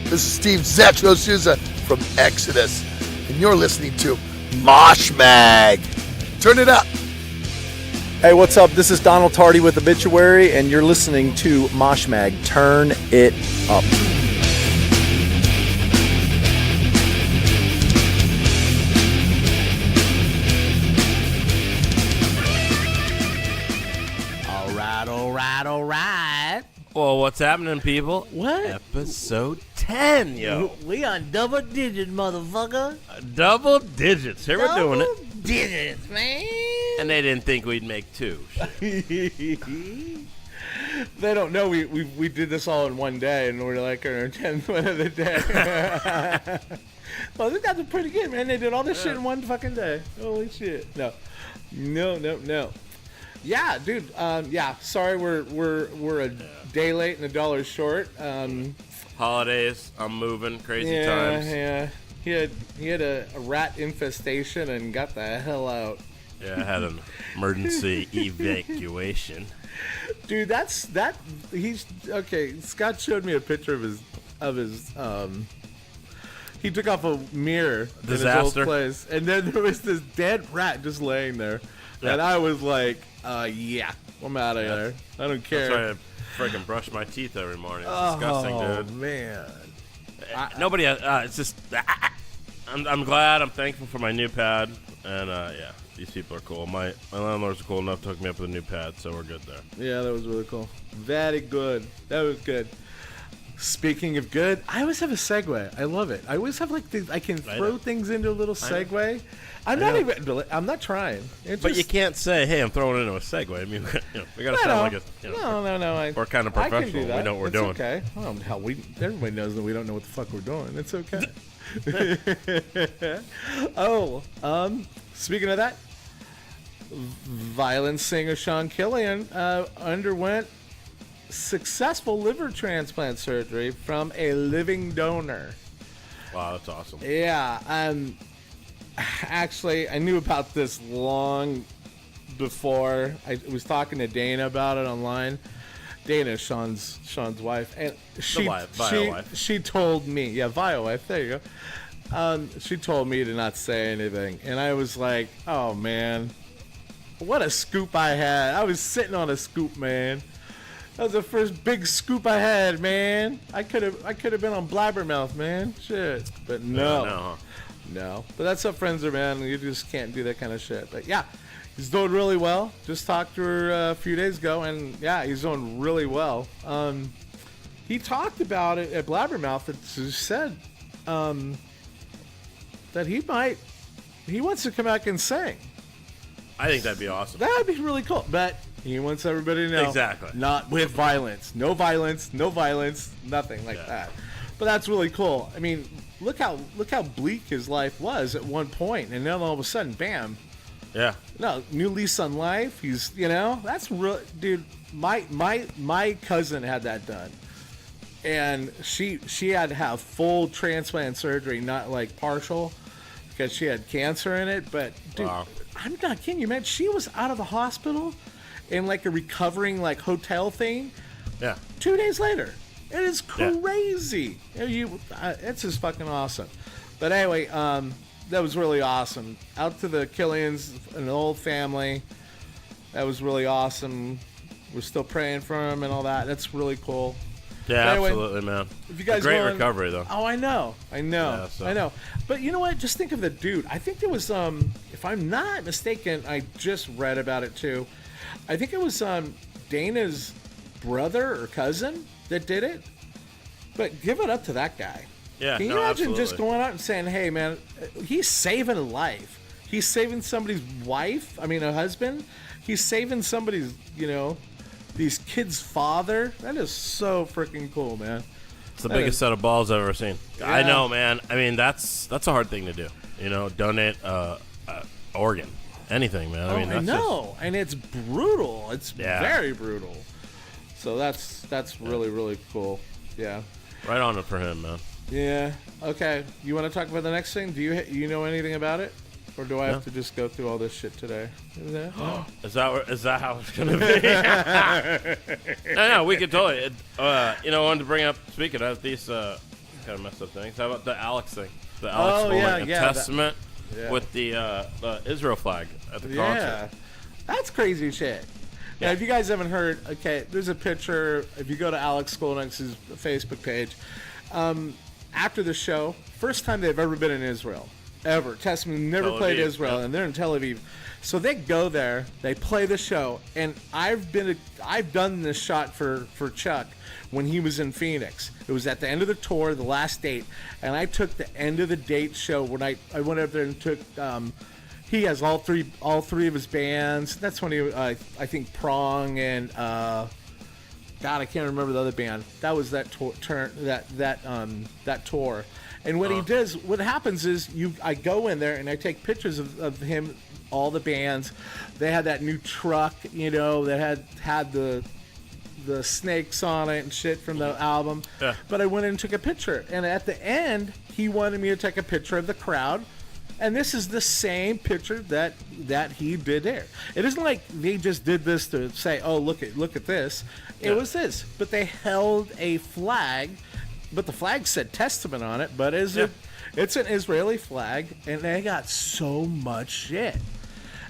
This is Steve Zetro Souza from Exodus, and you're listening to Mosh Mag. Turn it up. Hey, what's up? This is Donald Tardy with Obituary, and you're listening to Mosh Mag. Turn it up. All right. Well, what's happening, people? What? Episode 10, yo. We on double digits, motherfucker. Double digits. Here we're doing it. Double digits, man. And they didn't think we'd make two. They don't know we did this all in one day, and we're like on our 10th one of the day. Well, these guys are pretty good, man. They did all this shit in one fucking day. Holy shit. No. Yeah, dude. Yeah. Sorry, we're a day late and $1 short. Holidays. I'm moving. Crazy times. Yeah. He had a rat infestation and got the hell out. Yeah, I had an emergency evacuation. Dude, he's okay. Scott showed me a picture of his he took off a mirror in his old place, and then there was this dead rat just laying there. Yeah. And I was like, yeah, I'm out of here. I don't care. That's why I freaking brush my teeth every morning. It's disgusting, dude. Oh, man. Nobody, it's just, I'm glad, I'm thankful for my new pad. And, yeah, these people are cool. My landlords are cool enough to hook me up with a new pad, so we're good there. Yeah, that was really cool. Very good. That was good. Speaking of good, I always have a segue. I love it. I always have I can throw things into a little segue. I'm not trying. But you can't say, "Hey, I'm throwing it into a segue." I mean, we gotta sound like a. No. We're kind of professional. We know what we're doing. Okay. Well, hell, everybody knows that we don't know what the fuck we're doing. It's okay. Speaking of that, Vio-Lence singer Sean Killian underwent successful liver transplant surgery from a living donor. Wow, that's awesome. Yeah. Actually, I knew about this long before. I was talking to Dana about it online. Dana, Sean's wife, and she told me, Vio wife. There you go. She told me to not say anything, and I was like, oh man, what a scoop I had. I was sitting on a scoop, man. That was the first big scoop I had, man. I could have been on Blabbermouth, man. Shit, but no. But that's how friends are, man. You just can't do that kind of shit. But yeah, he's doing really well. Just talked to her a few days ago, and yeah, he's doing really well. He talked about it at Blabbermouth. He said that he wants to come back and sing. I think that'd be awesome. That'd be really cool. But he wants everybody to know. Exactly. Not with violence. No violence. Nothing like that. But that's really cool. I mean, look how bleak his life was at one point, and then all of a sudden, bam. Yeah. No, new lease on life. He's, that's real, dude. My cousin had that done, and she had to have full transplant surgery, not like partial, because she had cancer in it. But dude, wow. I'm not kidding you, man. She was out of the hospital in like a recovering like hotel thing. Yeah. 2 days later. It is crazy. Yeah. It's just fucking awesome. But anyway, that was really awesome. Out to the Killians and the whole family. That was really awesome. We're still praying for him and all that. That's really cool. Yeah, anyway, absolutely, man. If you guys great recovery, though. Oh, I know. Yeah, so. I know. But you know what? Just think of the dude. I think there was, if I'm not mistaken, I just read about it too. I think it was Dana's brother or cousin that did it. But give it up to that guy. Yeah, can you imagine just going out and saying, hey, man, he's saving a life. He's saving somebody's wife. I mean, a husband. He's saving somebody's, these kids' father. That is so freaking cool, man. It's the biggest set of balls I've ever seen. Yeah. I know, man. I mean, that's a hard thing to do. Donate organ. Anything, man. I know. And it's brutal. It's very brutal. So that's really, really cool. Yeah. Right on it for him, man. Yeah. Okay. You want to talk about the next thing? Do you know anything about it? Or do I have to just go through all this shit today? Is that how it's going to be? No, we could totally. I wanted to bring up, speaking of these kind of messed up things. How about the Alex thing? The Alex holding a testament with the Isreal flag at the concert. That's crazy shit. Now, if you guys haven't heard, okay, there's a picture. If you go to Alex Skolnick's Facebook page, after the show, first time they've ever been in Israel, ever. Testament never played Israel, and they're in Tel Aviv. So they go there, they play the show, and I've done this shot for Chuck when he was in Phoenix. It was at the end of the tour, the last date, and I took the end of the date show when I went up there and took. He has all three of his bands. That's when he I think Prong and God, I can't remember the other band. That was that tour. That tour. And what he does, what happens is I go in there and I take pictures of him, all the bands. They had that new truck, that had the snakes on it and shit from the album. Yeah. But I went in and took a picture. And at the end, he wanted me to take a picture of the crowd. And this is the same picture that he did there. It isn't like they just did this to say, "Oh, look at this." It was this, but they held a flag, but the flag said Testament on it. But it's an Israeli flag, and they got so much shit.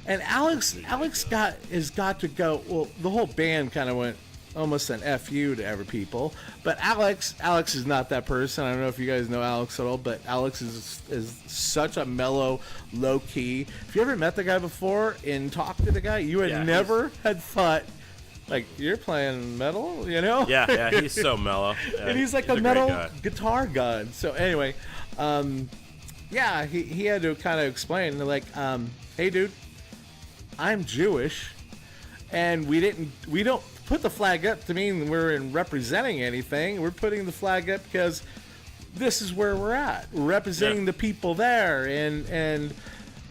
And Alex has got to go. Well, the whole band kind of went almost an FU to every people. But Alex is not that person. I don't know if you guys know Alex at all, but Alex is such a mellow, low key. If you ever met the guy before and talked to the guy, you had never had thought, like, you're playing metal, Yeah, he's so mellow. Yeah, and he's like a metal guitar god. So anyway, he had to kind of explain, like, hey, dude, I'm Jewish, and we don't put the flag up to mean we're representing anything. We're putting the flag up because this is where we're at. We're representing the people there and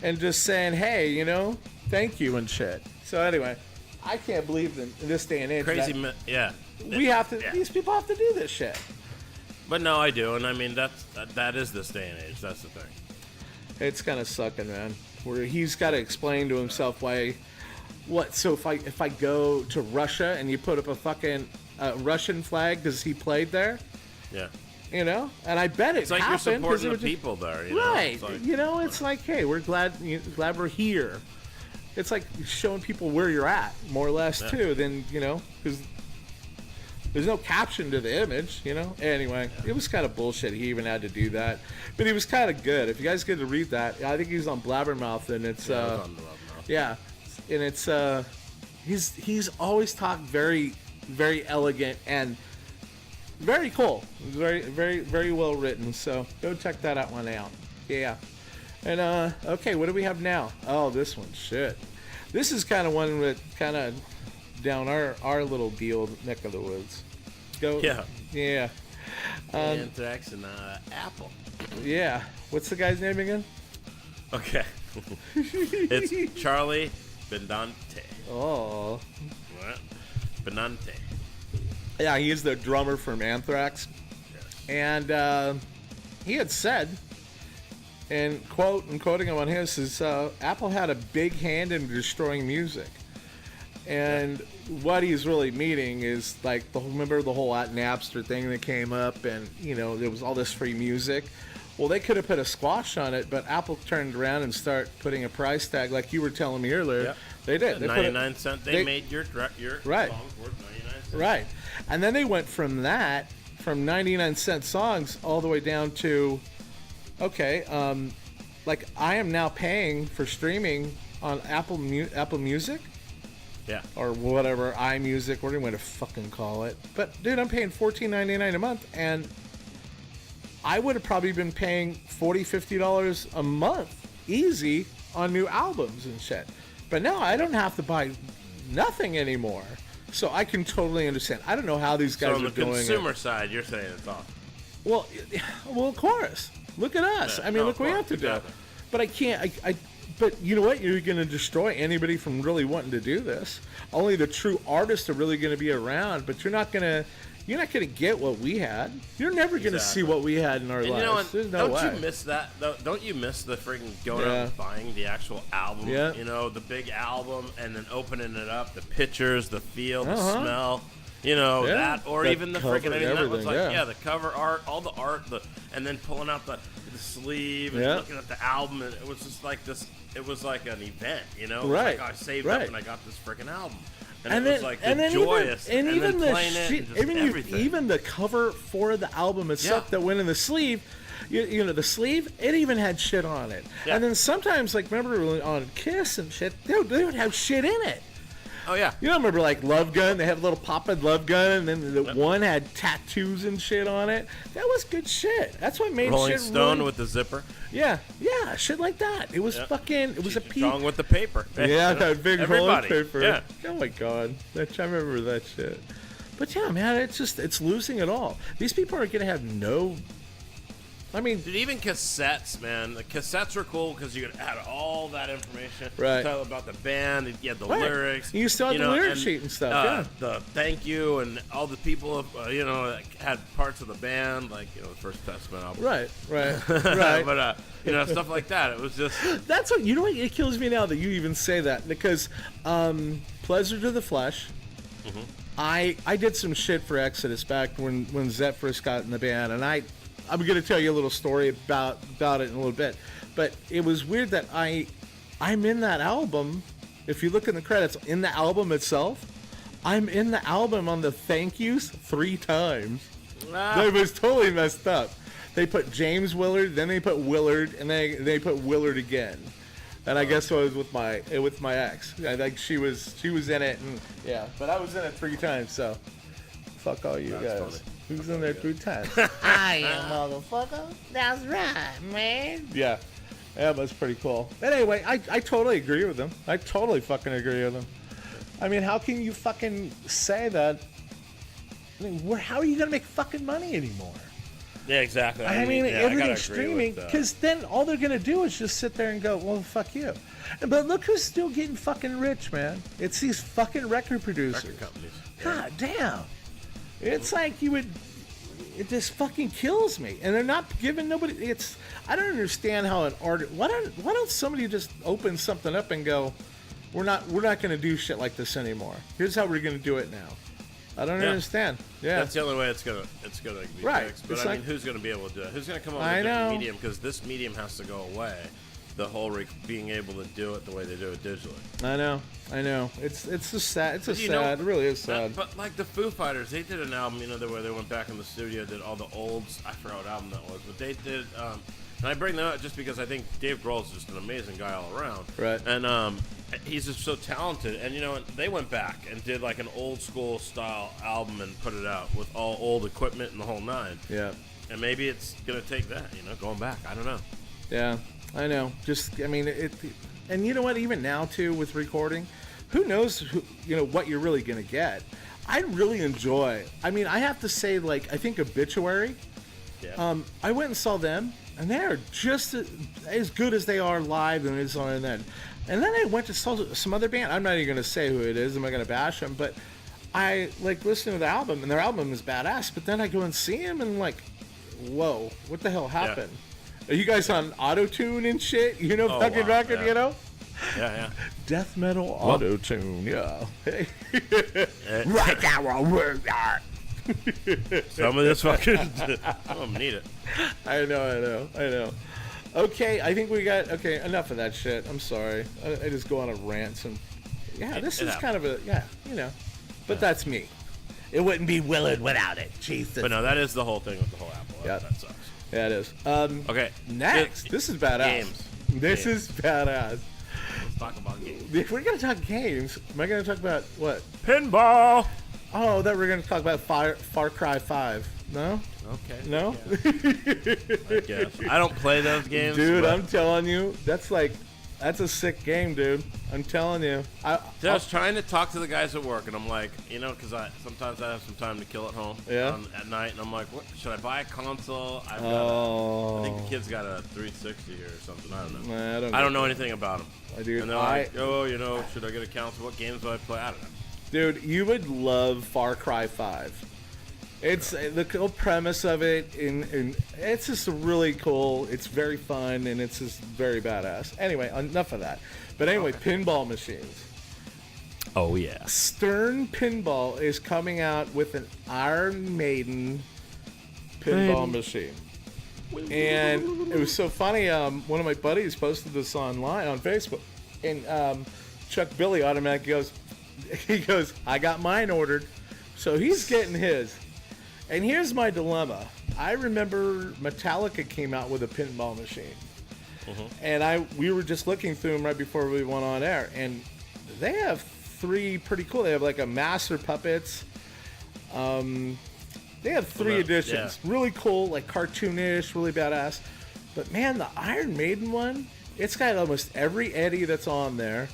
just saying, hey, thank you and shit. So anyway, I can't believe in this day and age. Crazy, these people have to do this shit. But no, I do, and I mean that is this day and age. That's the thing. It's kind of sucking, man. Where he's got to explain to himself why. What? So if I go to Russia and you put up a fucking Russian flag because he played there, and I bet it's like happened, you're supporting the people there, right? It's like, hey, we're glad we're here. It's like showing people where you're at, more or less, too. Then because there's no caption to the image, Anyway, it was kind of bullshit. He even had to do that, but he was kind of good. If you guys get to read that, I think he's on Blabbermouth, and it's and it's he's always talked very, very elegant and very cool. Very, very, very well written. So go check that one out. Yeah. And okay, what do we have now? Oh, this one, shit. This is kind of one that kind of down our little deal neck of the woods. Go. Yeah. Anthrax and Apple. Yeah. What's the guy's name again? Okay. It's Charlie Benante. Oh. What? Benante. Yeah, he is the drummer from Anthrax. Yes. And he had said, and quoting him on his, is Apple had a big hand in destroying music. And what he's really meaning is, like, remember the whole Napster thing that came up, and there was all this free music. Well, they could have put a squash on it, but Apple turned around and started putting a price tag, like you were telling me earlier. Yep. They did. They 99 cents. They made your right. songs worth 99 cents. Right. And then they went from 99-cent songs all the way down to, okay, like I am now paying for streaming on Apple Music. Yeah. Or whatever, iMusic, whatever you want to fucking call it. But, dude, I'm paying $14.99 a month, and I would have probably been paying $40, $50 a month easy on new albums and shit. But now I don't have to buy nothing anymore. So I can totally understand. I don't know how these guys are doing it. So on the consumer side, you're saying it's awesome. Well, of course. Look at us. I mean, look what we have to do. But I can't. But you know what? You're going to destroy anybody from really wanting to do this. Only the true artists are really going to be around. But you're not going to get what we had. You're never going to see what we had in our lives. There's no way. Don't you miss that? Don't you miss the freaking going out and buying the actual album? Yeah. The big album, and then opening it up, the pictures, the feel, the smell. You know, Yeah. that, or That even the cover freaking, and that was like, everything, the cover art, all the art, and then pulling out the sleeve and Yeah. looking at the album, and it was just like this, it was like an event, you know? It was Right. like, I saved Right. up and I got this freaking album. And it then, was like and the then joyous, even, and even then the playing it, shit, and just everything. even the cover for the album itself Yeah. that went in the sleeve, you know, the sleeve, it even had shit on it. Yeah. And then sometimes, like, remember on Kiss and shit, they would have shit in it. Oh, yeah. You know, remember like Love Gun? They had a little pop-in Love Gun, and then the one had tattoos and shit on it. That was good shit. That's what made Rolling shit Stone really, with the zipper. yeah, shit like that. It was fucking. It was a piece. Strong with the paper. Yeah, that big rolling Everybody. paper. Yeah. Oh my god, I remember that shit. But yeah, man, it's losing it all. These people are gonna have no. I mean, Dude, even cassettes, man. The cassettes were cool because you could add all that information. Right. Tell about the band. You had the Right. lyrics. You still had the lyric sheet and stuff, yeah. The thank you and all the people, you know, that had parts of the band, like, you know, the First Testament album. right. But, you know, stuff like that. It was just... That's what, you know what, it kills me now that you even say that, because Pleasure to the Flesh, Mm-hmm. I did some shit for Exodus back when Zet first got in the band, and I'm going to tell you a little story about it in a little bit, but it was weird that I'm in that album. If you look in the credits, in the album itself, I'm in the album on the thank yous 3 times. It was totally messed up. They put James Willard, then they put Willard, and then they put Willard again. And I guess I was with my ex. I think she was in it, and yeah. But I was in it 3 times, so fuck all you guys. funny. Who's in there 3 times? I am, motherfucker. That's right, man. Yeah, that was pretty cool. But anyway, I totally agree with them. I totally fucking agree with them. I mean, how can you fucking say that? I mean, how are you gonna make fucking money anymore? Yeah, exactly. I mean, yeah, I gotta everything's agree streaming, with, because then all they're gonna do is just sit there and go, well, fuck you. But look who's still getting fucking rich, man. It's these fucking record producers. record companies. God damn. It's like it just fucking kills me. And they're not giving nobody, I don't understand how an artist, why don't somebody just open something up and go, we're not gonna do shit like this anymore. Here's how we're gonna do it now. I don't understand. Yeah. That's the only way it's gonna be Right. fixed. But It's I like- mean, who's gonna be able to do it? Who's gonna come up with I a different know. medium? Because this medium has to go away. The whole being able to do it the way they do it digitally. I know. It's just sad. It's just You know, sad. It really is sad. But like the Foo Fighters, they did an album, you know, where they went back in the studio, did all the olds. I forgot what album that was, but they did. And I bring that up just because I think Dave Grohl is just an amazing guy all around. Right. And he's just so talented. And you know, they went back and did like an old school style album and put it out with all old equipment and the whole 9. Yeah. And maybe it's gonna take that, you know, going back. I don't know. Yeah. I know. Just, I mean, and you know what? Even now too, with recording, who knows? What you're really gonna get. I really enjoy. I mean, I have to say, like, I think Obituary. Yeah. I went and saw them, and they are just as good as they are live and as on then. And then I went to saw some other band. I'm not even gonna say who it is. I'm not gonna bash them, but I like listening to the album, and their album is badass. But then I go and see them, and like, whoa, what the hell happened? Are you guys on auto-tune and shit? You know, Oh, fucking wow, record, yeah. you know? Yeah. Death metal auto-tune, yeah. Right now, we're Some of this fucking. I'm gonna need it. I know. Okay, I think we got, enough of that shit. I'm sorry. I just go on a rant. This is happens. kind of a, but that's me. It wouldn't be Willard without it. Jesus. But no, that is the whole thing with the whole Apple. Yeah. That sucks. Yeah, it is. Okay. Next, this is badass. Games. This is badass. Let's talk about games. If we're gonna talk games, am I gonna talk about what? Pinball. Oh, that we're gonna talk about Far Cry 5. No? Okay. No? I guess. I don't play those games. Dude, but- I'm telling you, that's a sick game, dude. I'm telling you. I was trying to talk to the guys at work, and I'm like, because sometimes I have some time to kill at home at night, and I'm like, what, should I buy a console? I think the kid's got a 360 here or something. I don't know. Nah, I don't know anything about them. I do. And they're like, should I get a console? What games do I play? I don't know. Dude, you would love Far Cry 5. It's the whole premise of it, and it's just really cool. It's very fun, and it's just very badass. Anyway, enough of that. But anyway, pinball machines. Oh, yeah. Stern Pinball is coming out with an Iron Maiden pinball machine. And it was so funny. One of my buddies posted this online on Facebook, and Chuck Billy automatically goes, I got mine ordered. So he's getting his. And here's my dilemma. I remember Metallica came out with a pinball machine. And we were just looking through them right before we went on air, and they have 3 pretty cool. They have like a Master Puppets. They have 3 editions. Yeah. Really cool, like cartoonish, really badass. But man, the Iron Maiden one, it's got almost every Eddie that's on there.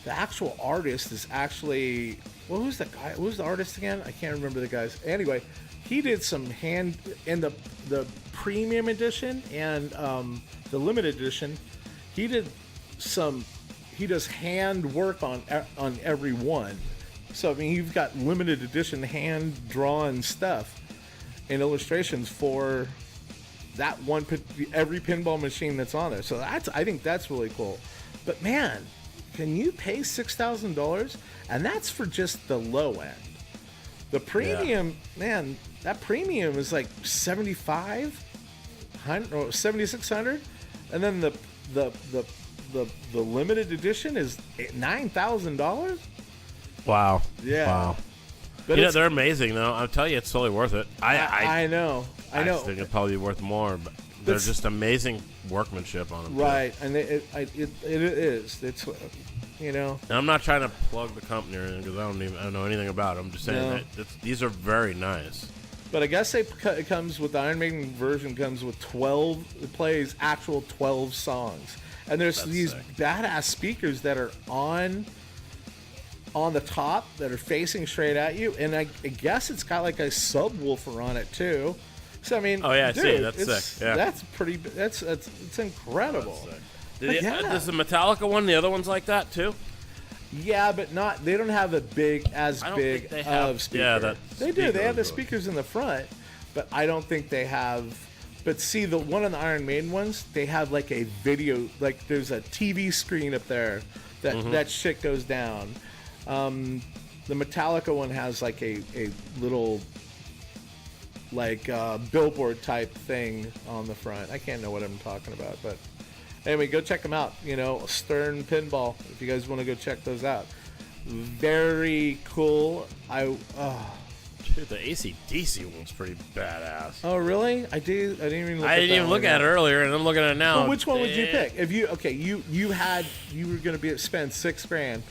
The actual artist is actually, what was the guy? What was the artist again? I can't remember the guys. Anyway, he did some hand in the premium edition and the limited edition. He does hand work on every one. So I mean, you've got limited edition hand drawn stuff and illustrations for that one, every pinball machine that's on there. So I think that's really cool. But man, can you pay $6,000? And that's for just the low end. The premium, man, that premium is like $7,600, and then the limited edition is $9,000. Wow. Yeah. Wow. But they're amazing, though. I'll tell you, it's totally worth it. I know. I know. I think it'd probably be worth more, but they're just amazing workmanship on them. Right, too. And it is. It's, And I'm not trying to plug the company or anything because I don't know anything about them. I'm just saying that these are very nice. But I guess it comes with the Iron Maiden version comes with 12. It plays actual 12 songs, and there's these badass speakers that are on the top that are facing straight at you, and I guess it's got like a subwoofer on it too. So I mean, oh yeah, dude, I see. That's sick. Yeah, that's pretty. It's incredible. Does the Metallica one, the other one's like that too? Yeah, but not. They don't have a big of speaker. Yeah, they do. They have the speakers in the front, but I don't think they have. But see, the one on the Iron Maiden ones, they have like a video, like there's a TV screen up there that shit goes down. The Metallica one has like a little like billboard type thing on the front. I can't know what I'm talking about, but anyway, go check them out. Stern Pinball, if you guys want to go check those out. Very cool. Dude, the AC/DC one's pretty badass. Oh, really? I didn't even look at it earlier, and I'm looking at it now. Well, which one would you pick? If you were going to spend $6,000.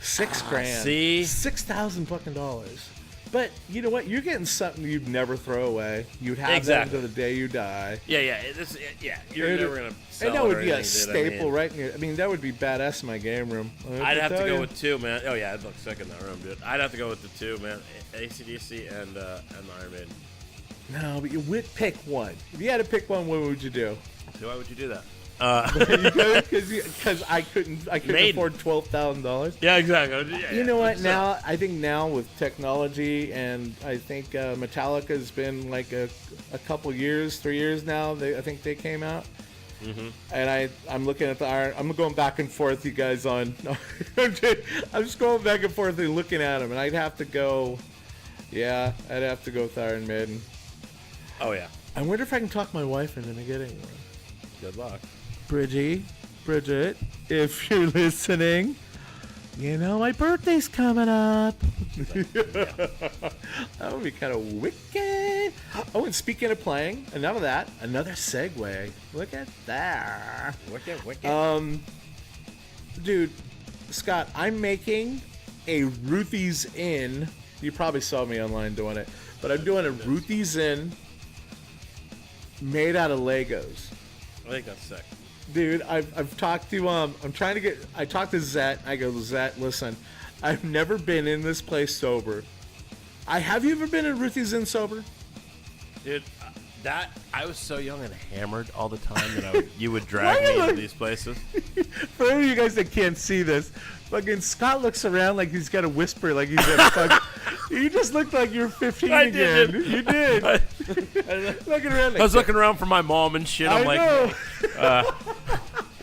$6,000. See? $6,000 fucking dollars. But you know what? You're getting something you'd never throw away. You'd have that until the day you die. Yeah. You're never gonna sell it. And that would be a staple, right? That would be badass in my game room. I'd have to go with 2, man. Oh yeah, I'd look sick in that room, dude. I'd have to go with the 2, man. AC/DC and Iron Maiden. No, but you would pick one. If you had to pick one, what would you do? Why would you do that? Because I couldn't afford $12,000. Yeah, exactly. Yeah, you know what? I think now with technology, and I think Metallica's been like a couple years, 3 years now. I think they came out, and I'm looking at the Iron. I'm going back and forth, you guys. I'm just going back and forth and looking at them, and I'd have to go. Yeah, I'd have to go with Iron Maiden. Oh yeah. I wonder if I can talk my wife into getting one. Good luck. Bridget, if you're listening, my birthday's coming up. That would be kind of wicked. Oh, and speaking of playing, enough of that. Another segue. Look at that. Wicked. Dude, Scott, I'm making a Ruthie's Inn. You probably saw me online doing it, but I'm doing a Ruthie's Inn made out of Legos. I think that's sick. Dude, I've talked to I talked to Zet. I go, Zet, listen, I've never been in this place sober. Have you ever been in Ruthie's Inn sober? Dude, I was so young and hammered all the time that you would drag me into these places. For any of you guys that can't see this, fucking Scott looks around like he's got a whisper, like he's got a fucking. You just looked like you're 15 again. You did. Looking around. I was looking around for my mom and shit. I'm like,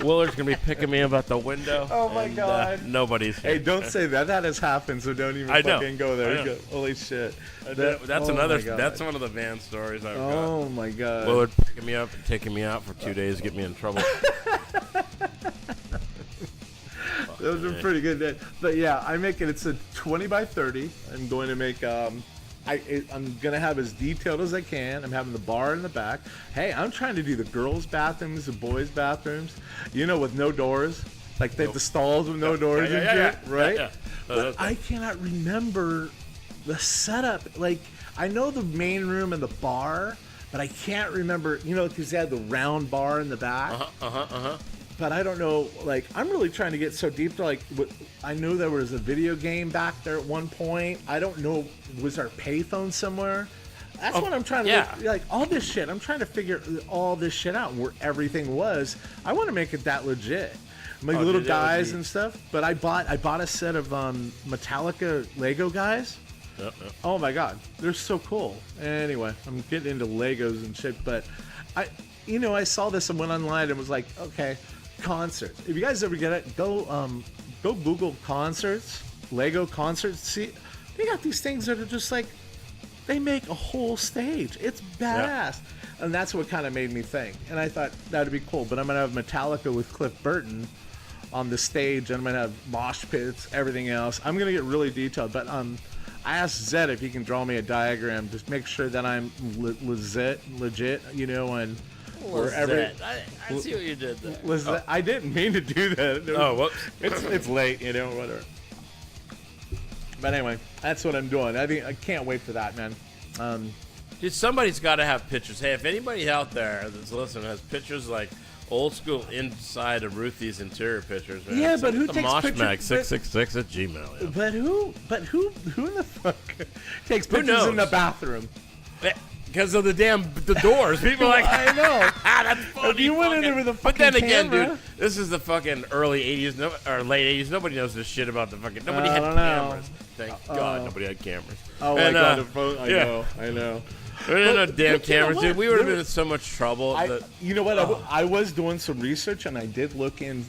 Willard's gonna be picking me up at the window. Oh my God! Nobody's here. Hey, don't say that. That has happened, so don't even fucking go there. You go, holy shit! That's another. That's one of the van stories I've got. Oh my God! Willard picking me up and taking me out for 2 days, get me in trouble. Those are pretty good. But yeah, I make it. It's a 20 by 30. I'm going to make. I'm gonna have as detailed as I can. I'm having the bar in the back. Hey, I'm trying to do the girls' bathrooms, the boys' bathrooms. With no doors, like the stalls with no doors and shit, right? Yeah. But I cannot remember the setup. Like I know the main room and the bar, but I can't remember. Because they had the round bar in the back. But I don't know, like, I'm really trying to get so deep to, like, I know there was a video game back there at one point. I don't know, was there a payphone somewhere? That's what I'm trying to look, like, all this shit. I'm trying to figure all this shit out, where everything was. I want to make it that legit. My little guys and stuff. But I bought a set of Metallica Lego guys. Oh, my God. They're so cool. Anyway, I'm getting into Legos and shit, but I saw this and went online and was like, okay, concerts. If you guys ever get it, go Google concerts, Lego concerts. See, they got these things that are just like, they make a whole stage. It's badass. And that's what kind of made me think. And I thought that'd be cool. But I'm going to have Metallica with Cliff Burton on the stage, and I'm going to have mosh pits, everything else. I'm going to get really detailed. But I asked Zed if he can draw me a diagram, just make sure that I'm legit, and wherever. I see what you did there. I didn't mean to do that. Whoops. It's late, whatever. But anyway, that's what I'm doing. I can't wait for that, man. Dude, somebody's got to have pictures. Hey, if anybody out there that's listening has pictures like old school inside of Ruthie's interior pictures, man. Yeah, but who takes Mosh pictures? Mag 666 at Gmail. Yeah. But who in the fuck takes pictures in the bathroom? Because of the doors. People are like, I know. That's funny. If you went in there with a fucking But then again, camera, dude, this is the fucking early 80s or late 80s. Nobody knows this shit about the fucking. Nobody had don't cameras. Thank God nobody had cameras. Oh my God, the phone. I know. There ain't no damn cameras, dude. We would have been in so much trouble. You know what? I was doing some research, and I did look in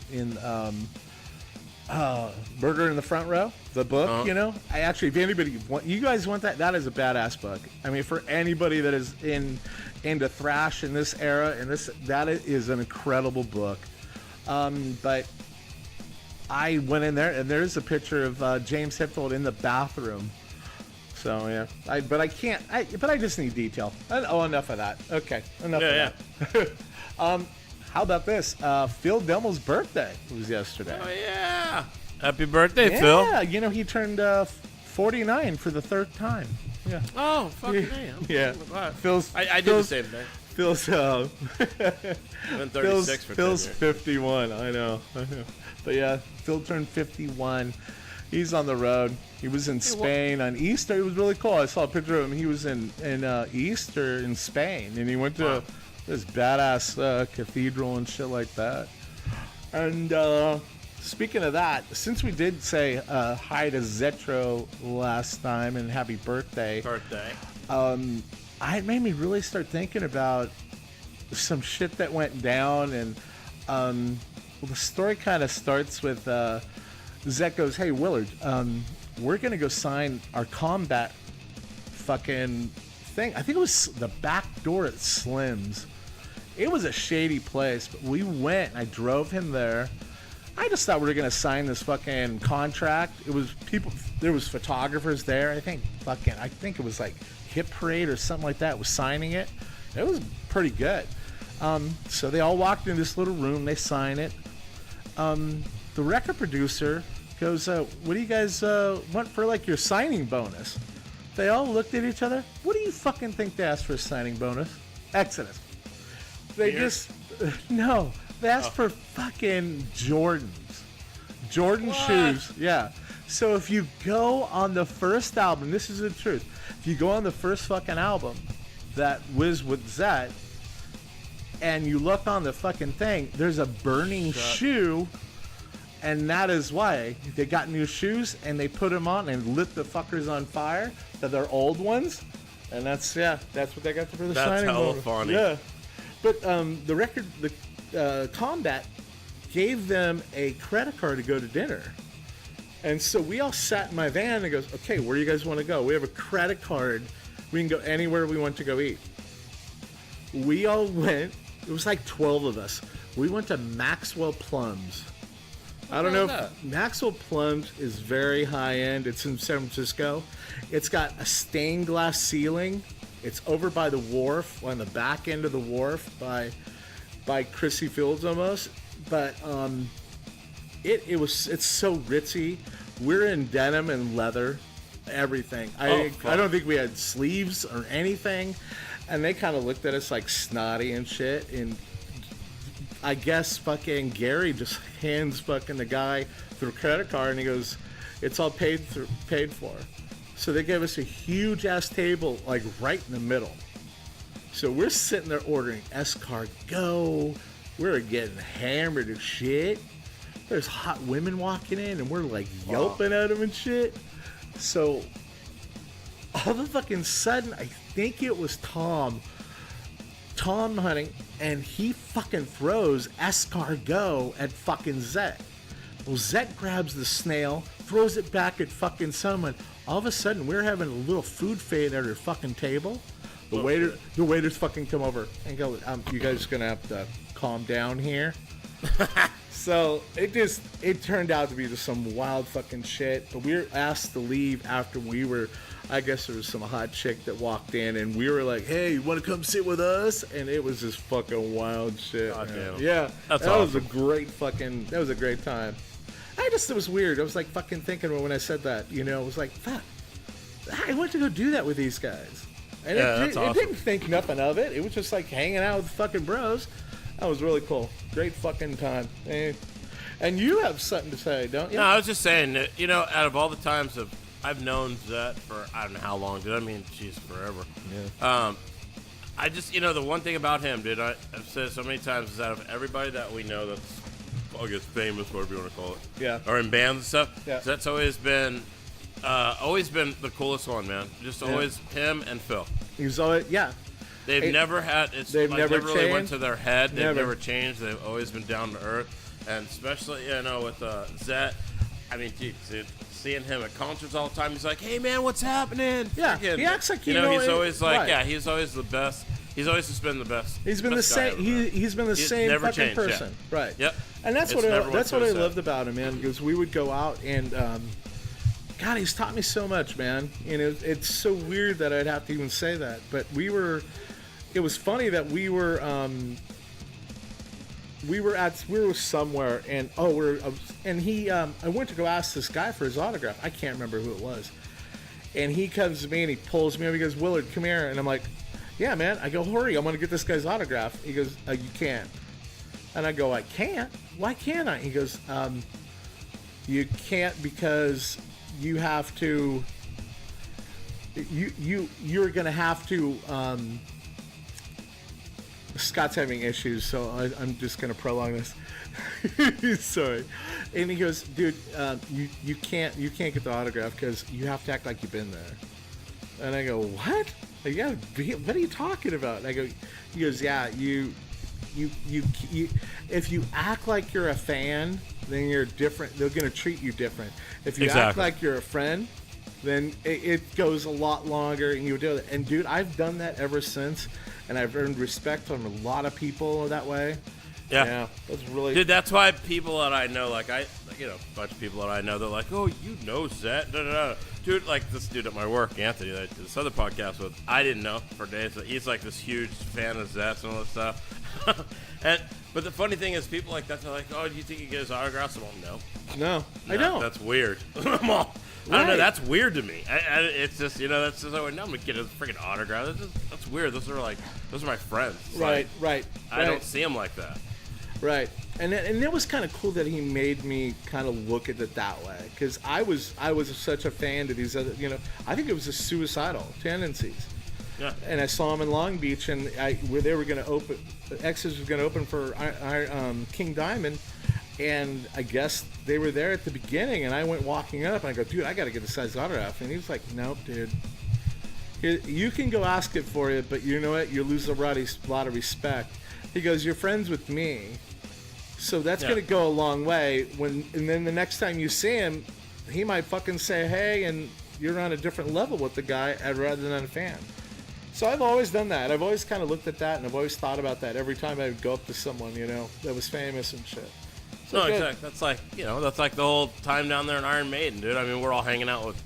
Burger in the Front Row, the book. I actually, if anybody you guys want that is a badass book. I mean, for anybody that is into thrash in this era, that is an incredible book. But I went in there, and there's a picture of James Hetfield in the bathroom. So yeah, but I can't. But I just need detail. Enough of that. Okay, enough of that. How about this? Phil Demel's birthday was yesterday. Oh yeah! Happy birthday, Phil! Yeah, he turned 49 for the third time. Yeah. Oh fucking damn! Yeah. I did the same thing. Phil's I'm 36 for 10 Phil's years. 51. I know. But yeah, Phil turned 51. He's on the road. He was in Spain on Easter. It was really cool. I saw a picture of him. He was in Easter in Spain, and he went to this badass cathedral and shit like that. And speaking of that, since we did say hi to Zetro last time and happy birthday, it made me really start thinking about some shit that went down. And the story kind of starts with Zet goes, "Hey Willard, we're gonna go sign our combat fucking thing." I think it was the back door at Slim's. It was a shady place, but we went. I drove him there. I just thought we were gonna sign this fucking contract. It was people. There was photographers there. I think it was like Hit Parade or something like that was signing it. It was pretty good. So they all walked in this little room. They sign it. The record producer goes, "What do you guys want for like your signing bonus?" They all looked at each other. What do you fucking think they asked for a signing bonus? Exodus. They just no. They asked for fucking Jordans. Jordan shoes. Yeah. So if you go on the first album, this is the truth. If you go on the first fucking album that was with Zet, and you look on the fucking thing, there's a burning shoe. And that is why they got new shoes and they put them on and lit the fuckers on fire. They're old ones, and that's what they got for the signing. That's hella funny. Yeah, but the record, the Combat gave them a credit card to go to dinner. And so we all sat in my van and goes, okay, where do you guys want to go? We have a credit card. We can go anywhere we want to go eat. We all went. It was like 12 of us. We went to Maxwell Plums. I don't know if Maxwell Plums is very high end. It's in San Francisco. It's got a stained glass ceiling. It's over by the wharf, on the back end of the wharf by Chrissy Fields almost. But it's so ritzy. We're in denim and leather, everything. I don't think we had sleeves or anything. And they kind of looked at us like snotty and shit. And I guess fucking Gary just hands fucking the guy the credit card and he goes, it's all paid for. So they gave us a huge ass table like right in the middle. So we're sitting there ordering escargot. We're getting hammered as shit. There's hot women walking in and we're like yelping at them and shit. So all of a fucking sudden, I think it was Tom hunting, and he fucking throws escargot at fucking Zet. Well, Zet grabs the snail, throws it back at fucking someone. All of a sudden, we're having a little food fade at our fucking table. The waiters fucking come over and go, you guys are gonna have to calm down here. So it turned out to be just some wild fucking shit. But we were asked to leave after I guess there was some hot chick that walked in and we were like, hey, you want to come sit with us? And it was just fucking wild shit. God damn. Yeah. That awesome. Was a great time. It was weird. I was like fucking thinking when I said that, it was like, fuck, I went to go do that with these guys. And it didn't think nothing of it. It was just like hanging out with fucking bros. That was really cool. Great fucking time. And you have something to say, don't you? No, I was just saying that, out of all the times I've known Zet for I don't know how long, dude. I mean, geez, forever. Yeah. I just, the one thing about him, dude, I've said it so many times, is out of everybody that we know that's, I guess, famous, whatever you want to call it. Yeah. Or in bands and stuff. Yeah. Zet's always been the coolest one, man. Just always him and Phil. He's always, yeah. They've never had, they've never really changed. Went to their head. They've never changed. They've always been down to earth. And especially, with Zet, I mean, geez, seeing him at concerts all the time, he's like, hey, man, what's happening? Yeah, he acts like he's always like, right. Yeah, he's always the best. He's always just been the best. He's been the same. He's been the same fucking changed, person, yeah. Right? Yep. And that's what I loved about him, man. Because we would go out and, God, he's taught me so much, man. It's so weird that I'd have to even say that, but it was funny that we were somewhere and I went to go ask this guy for his autograph. I can't remember who it was. And he comes to me and he pulls me over. He goes, Willard, come here. And I'm like, yeah, man. I go, hurry, I'm going to get this guy's autograph. He goes, you can't. And I go, I can't? Why can't I? He goes, you can't because you have to, you're going to have to, Scott's having issues, so I'm just going to prolong this. Sorry. And he goes, dude, you can't get the autograph because you have to act like you've been there. And I go, what? What are you talking about? And he goes, yeah, you if you act like you're a fan, then you're different. They're going to treat you different. If you act like you're a friend, then it goes a lot longer and you do it. And dude, I've done that ever since. And I've earned respect from a lot of people that way. Yeah. That's really... Dude, that's why people that I know, a bunch of people that I know, they're like, oh, you know Zet? Dude, like this dude at my work, Anthony, that I did this other podcast with, I didn't know for days. He's like this huge fan of Zet and all this stuff. But the funny thing is, people like that, they're like, oh, do you think you get his autographs? I'm like, no, I don't. That's weird. I don't know. That's weird to me. It's just, that's just like, no, I'm gonna get a freaking autograph. That's weird. Those are my friends. Right. I don't see them like that. Right. And it was kind of cool that he made me kind of look at it that way, because I was such a fan to these other, I think it was the suicidal tendencies. Yeah. And I saw him in Long Beach, and where they were going to open, X's was going to open for King Diamond. And I guess they were there at the beginning, and I went walking up, and I go, dude, I got to get this guy's autograph. And he was like, nope, dude. You can go ask it for you, but you know what? You lose a lot of respect. He goes, you're friends with me, So that's going to go a long way. And then the next time you see him, he might fucking say, hey, and you're on a different level with the guy rather than a fan. So I've always done that. I've always kind of looked at that, and I've always thought about that every time I would go up to someone, that was famous and shit. So no, exactly. That's like the whole time down there in Iron Maiden, dude. I mean, we're all hanging out with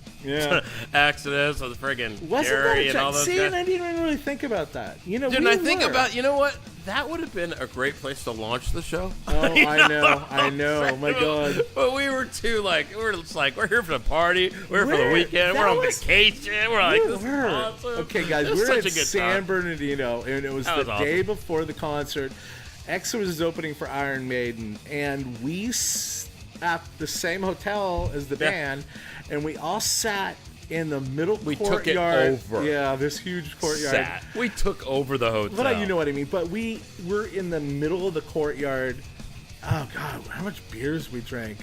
Exodus or the friggin' Gary and all those guys. And I didn't even really think about that. Dude, and I think about, you know what? That would have been a great place to launch the show. Oh, I know. Oh my God. But we were too we're here for the party. We're here for the weekend. We're on vacation. We're like, this is awesome. Okay, guys, we're at San Bernardino, and it was the day before the concert. Exodus was opening for Iron Maiden, and we at the same hotel as the band, and we all sat in the middle courtyard. Took it over. Yeah, this huge courtyard. We took over the hotel. But you know what I mean. But we were in the middle of the courtyard. Oh God, how much beers we drank.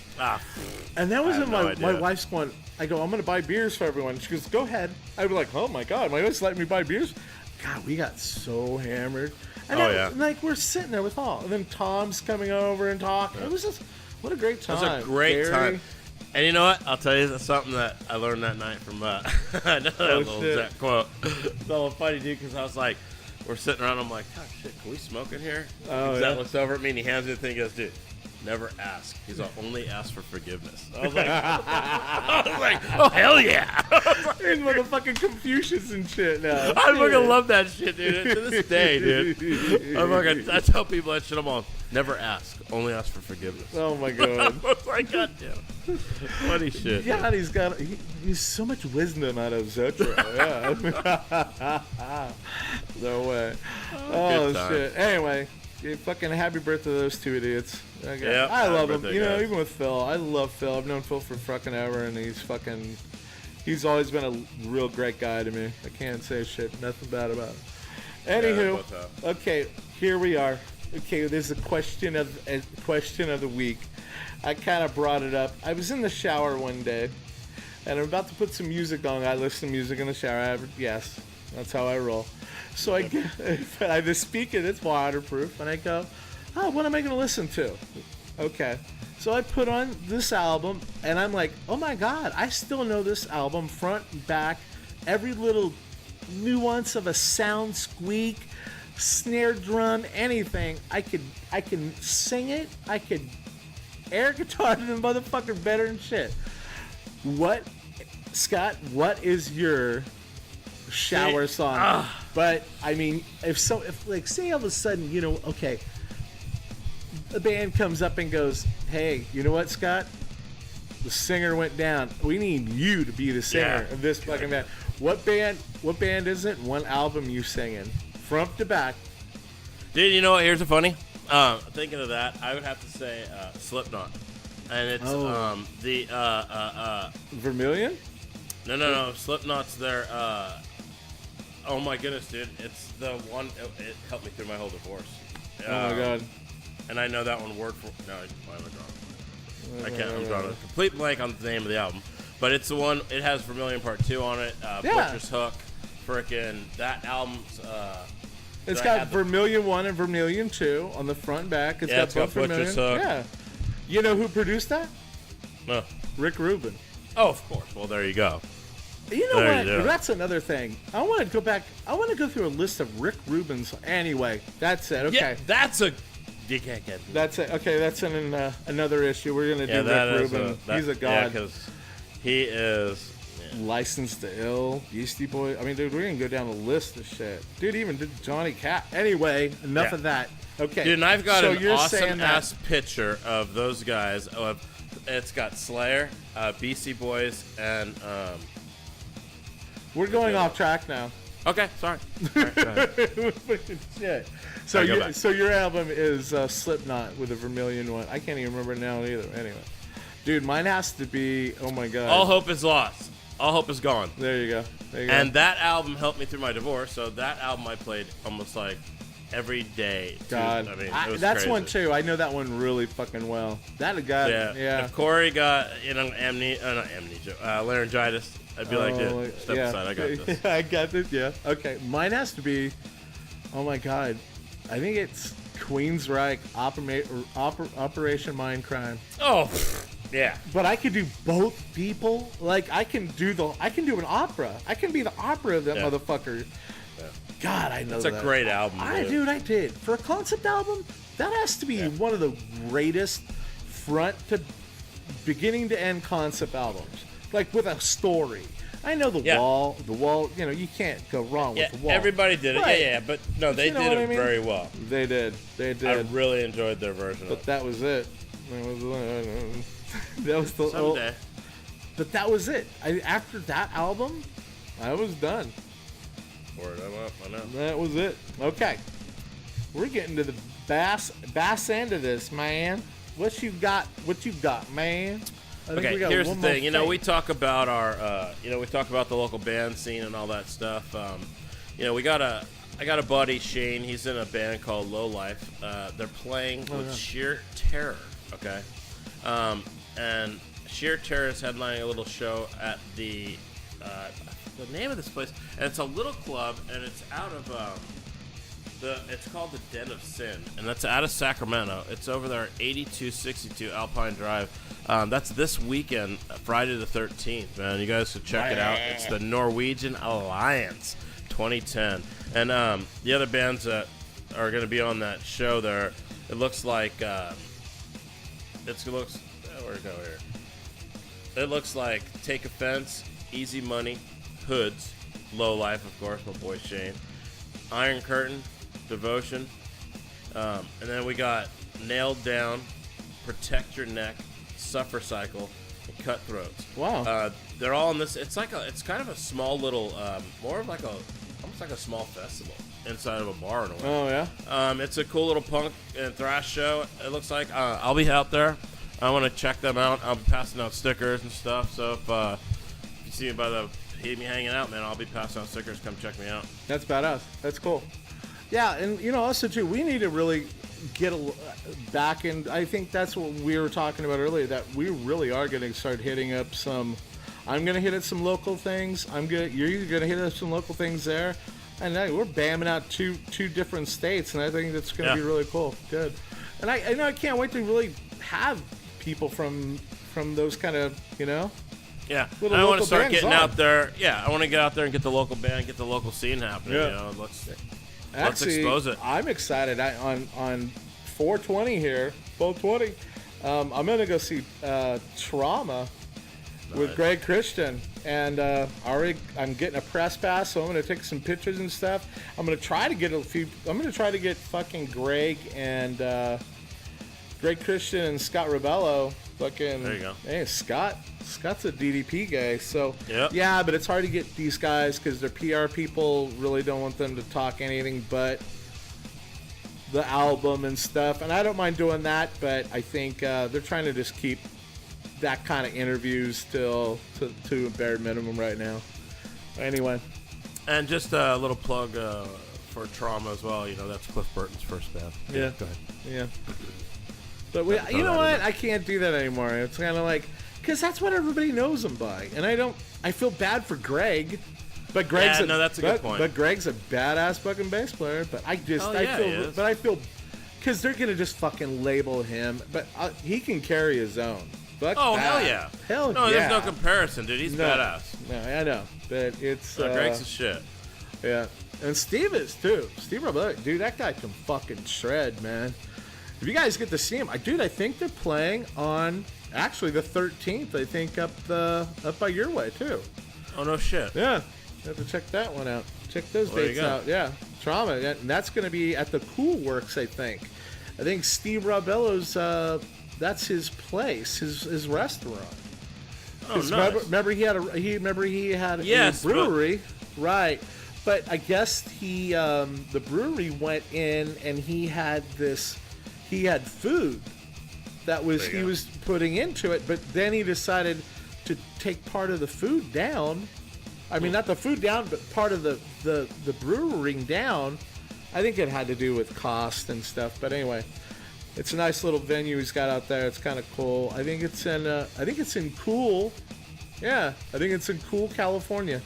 And that was my wife's going. I go, I'm going to buy beers for everyone. She goes, go ahead. I was like, oh my God, my wife's letting me buy beers. God, we got so hammered. And we're sitting there with all. And then Tom's coming over and talking. It was just, what a great time. It was a great time. And you know what? I'll tell you something that I learned that night from another little quote. It's all funny, dude, because I was like, we're sitting around. I'm like, God, shit, can we smoke in here? That looks over at me and he hands me the thing. He goes, dude, never ask. He's only ask for forgiveness. I was like, oh, hell yeah. He's motherfucking Confucius and shit now. I fucking love that shit, dude. To this day, dude. I tell people that shit. I'm all, never ask. Only ask for forgiveness. Oh, my God. I was like, God damn. Funny shit. Yeah, dude. He's so much wisdom out of Zotro. Yeah. No way. Oh, shit. Anyway, fucking happy birthday to those two idiots. Okay. Yep, I love him. guys. Even with Phil. I love Phil. I've known Phil for fucking ever, and he's always been a real great guy to me. I can't say nothing bad about him. Anywho, okay, here we are. Okay, there's a question of the week. I kind of brought it up. I was in the shower one day, and I'm about to put some music on. I listen to music in the shower. Yes, that's how I roll. So I have this speaker that's waterproof, and I go, oh, what am I going to listen to? Okay. So I put on this album, and I'm like, oh my God, I still know this album front and back, every little nuance of a sound, squeak, snare drum, anything. I can sing it. I could air guitar to the motherfucker better than shit. Scott, what is your shower song? But I mean, if say all of a sudden, okay, the band comes up and goes, hey, you know what, Scott? The singer went down. We need you to be the singer of this fucking band. What band is it? What album you singing? Front to back. Dude, you know what? Here's the funny. Thinking of that, I would have to say Slipknot. And it's the Vermilion? No. Slipknot's their oh my goodness, dude. It's the one it helped me through my whole divorce. Oh my God. And I know that one word for no, why am I drawing? I can't. I'm drawing a complete blank on the name of the album. But it's the one. It has Vermilion Part 2 on it. Butcher's Hook. Frickin' that album's. It's got Vermilion 1 and Vermilion 2 on the front and back. It's got both Butcher's Hook. Yeah. You know who produced that? No. Rick Rubin. Oh, of course. Well, there you go. You know what? That's another thing. I want to go back. I want to go through a list of Rick Rubin's. Anyway, that's it. Okay. Yeah, that's a. You can't get. That's it. Okay, that's another issue. We're gonna do Rick Rubin. He's a god. Yeah, because he is. Licensed to Ill, Beastie Boys. I mean, dude, we're gonna go down the list of shit. Dude, even did Johnny Cash. Anyway, enough of that. Okay. Dude, and I've got an awesome ass picture of those guys. It's got Slayer, Beastie Boys, and we're going off track now. Okay, sorry. Right, go ahead. Shit. So your album is Slipknot with a Vermilion one. I can't even remember now either. Anyway, dude, mine has to be. Oh my God. All Hope Is Lost. All Hope Is Gone. There you go. And that album helped me through my divorce. So that album I played almost like every day. God, I mean, it was that's crazy. One too. I know that one really fucking well. That guy. Yeah. If Corey got laryngitis, I'd be like, dude, step aside. I got this. I got this. Yeah. Okay. Mine has to be. Oh my God. I think it's Queensryche, Operation Mindcrime. Oh, yeah. But I could do both people. Like I can do an opera. I can be the opera of that motherfucker. Yeah. God, I know it's that. It's a great album. Dude, I did. For a concept album, that has to be one of the greatest front to beginning to end concept albums. Like with a story. I know the wall, you know, you can't go wrong with the wall. Everybody did it. Right. Yeah, but no, they did it very well. They did. I really enjoyed their version but of it. That was it. That was the Someday. But that was it. After that album, I was done. Word, I know. That was it. Okay. We're getting to the bass end of this, man. What you got, man? Okay, here's the thing. You know, we talk about we talk about the local band scene and all that stuff. You know, I got a buddy, Shane. He's in a band called Low Life. They're playing with Sheer Terror. Okay, and Sheer Terror is headlining a little show at the name of this place, and it's a little club, and it's out of it's called the Den of Sin, and that's out of Sacramento. It's over there, 8262 Alpine Drive. That's this weekend, Friday the 13th, man. You guys should check it out. It's the Norwegian Alliance 2010. And the other bands that are going to be on that show there, it looks like, where'd it go here? It looks like Take Offense, Easy Money, Hoods, Low Life, of course, my boy Shane, Iron Curtain, Devotion, and then we got Nailed Down, Protect Your Neck, Suffer Cycle, and Cutthroats. Wow. They're all in this. It's kind of a small little, more of like almost like a small festival inside of a bar in a way. Oh yeah. It's a cool little punk and thrash show. It looks like I'll be out there. I want to check them out. I'll be passing out stickers and stuff. So if you see me hanging out, man, I'll be passing out stickers. Come check me out. That's badass. That's cool. Yeah, and you know, also too, we need to really get back in. I think that's what we were talking about earlier. That we really are going to start hitting up some. I'm going to hit at some local things. You're going to hit at some local things there, and we're bamming out two different states, and I think that's going to be really cool. Good, and I know I can't wait to really have people from those kind of, you know. Yeah, I want to start getting out there. Yeah, I want to get out there and get the local band, get the local scene happening. Yeah. You know, let's expose it. I'm excited. On 420 here, 420. I'm gonna go see Trauma with Greg Christian, and I'm getting a press pass, so I'm gonna take some pictures and stuff. I'm gonna try to get fucking Greg and Greg Christian and Scott Rebello. Fucking. There you go. Hey, Scott's a DDP guy, so yep. Yeah, but it's hard to get these guys because their PR people really don't want them to talk anything but the album and stuff, and I don't mind doing that, but I think they're trying to just keep that kind of interviews to a bare minimum right now. Anyway. And just a little plug for Trauma as well. You know, that's Cliff Burton's first band. Yeah. Go ahead. Yeah. But you know what? I can't do that anymore. It's kind of like, because that's what everybody knows him by, and I feel bad for Greg, but Greg's that's a good point. But Greg's a badass fucking bass player. But I feel because they're gonna just fucking label him, but he can carry his own. Fuck that. Hell yeah. Hell no, yeah. There's no comparison, dude. He's badass. No, I know, but it's Greg's the shit. Yeah, and Steve is too. Steve Robert, dude, that guy can fucking shred, man. If you guys get to see him, I think they're playing on actually the 13th. I think up by your way too. Oh no shit. Yeah, you have to check that one out. Check those dates out. Yeah, Trauma, and that's going to be at the Cool Works. I think Steve Robello's. That's his place, his restaurant. Oh, nice. Remember he had a brewery, right? But I guess the brewery went in and he had food that he was putting into it, but then he decided to take part of the food down. I mean, not the food down, but part of the brewing down. I think it had to do with cost and stuff. But anyway, it's a nice little venue he's got out there. It's kind of cool. I think it's in Cool. Yeah, I think it's in Cool, California.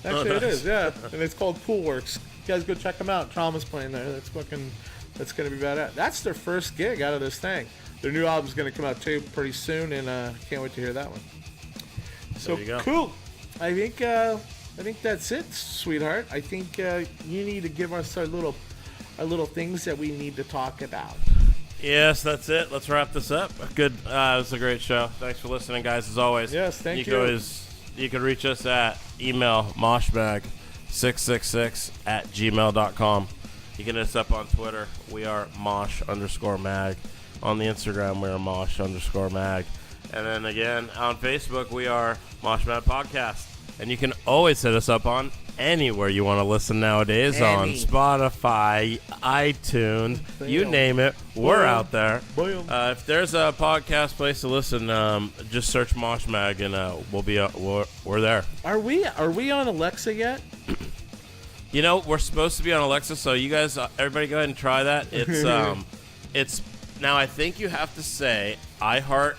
Actually, nice. It is. Yeah, and it's called Cool Works. You guys go check them out. Trauma's playing there. That's fucking That's going to be badass. That's their first gig out of this thing. Their new album's going to come out too pretty soon, and can't wait to hear that one. So There you go. cool. I think that's it, sweetheart. I think you need to give us our little things that we need to talk about. Yes, that's it. Let's wrap this up. Good. It was a great show. Thanks for listening, guys, as always. Yes, thank you. You can reach us at email moshmag666@gmail.com. You can hit us up on Twitter. We are mosh_mag. On the Instagram, we are mosh_mag. And then again, on Facebook, we are Mosh Mag Podcast. And you can always hit us up on anywhere you want to listen nowadays, on Spotify, iTunes, you name it, we're out there. If there's a podcast place to listen, just search Mosh Mag, and we're there. Are we on Alexa yet? You know, we're supposed to be on Alexa, so you guys, everybody, go ahead and try that. It's now. I think you have to say Iheart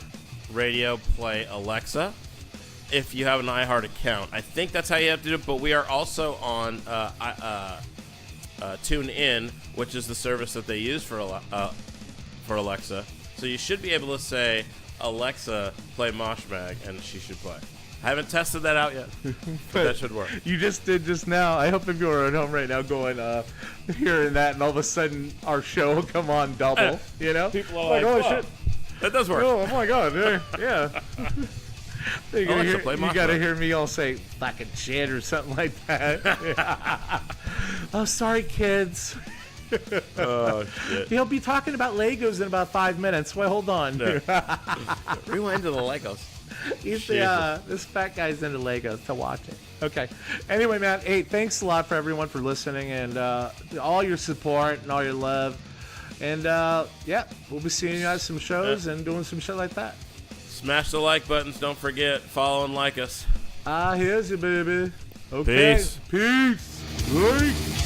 Radio play Alexa if you have an Iheart account. I think that's how you have to do it, but we are also on TuneIn, which is the service that they use for Alexa. So you should be able to say, Alexa, play Mosh Mag, and she should play. I haven't tested that out yet, but that should work. You just did just now. I hope if you are at home right now going, hearing that, and all of a sudden our show will come on double, you know? People are like, oh, shit. That does work. Oh my God, yeah. You gotta hear me all say fucking shit or something like that. Oh, sorry, kids. Oh, shit. He'll be talking about Legos in about 5 minutes. Wait, hold on. Yeah. Rewind to the Legos. This fat guy's into Legos, to watch it. Okay. Anyway, man, hey, thanks a lot for everyone for listening, and all your support and all your love. And we'll be seeing you at some shows and doing some shit like that. Smash the like buttons. Don't forget, follow and like us. Here's you, baby. Okay. Peace. Like.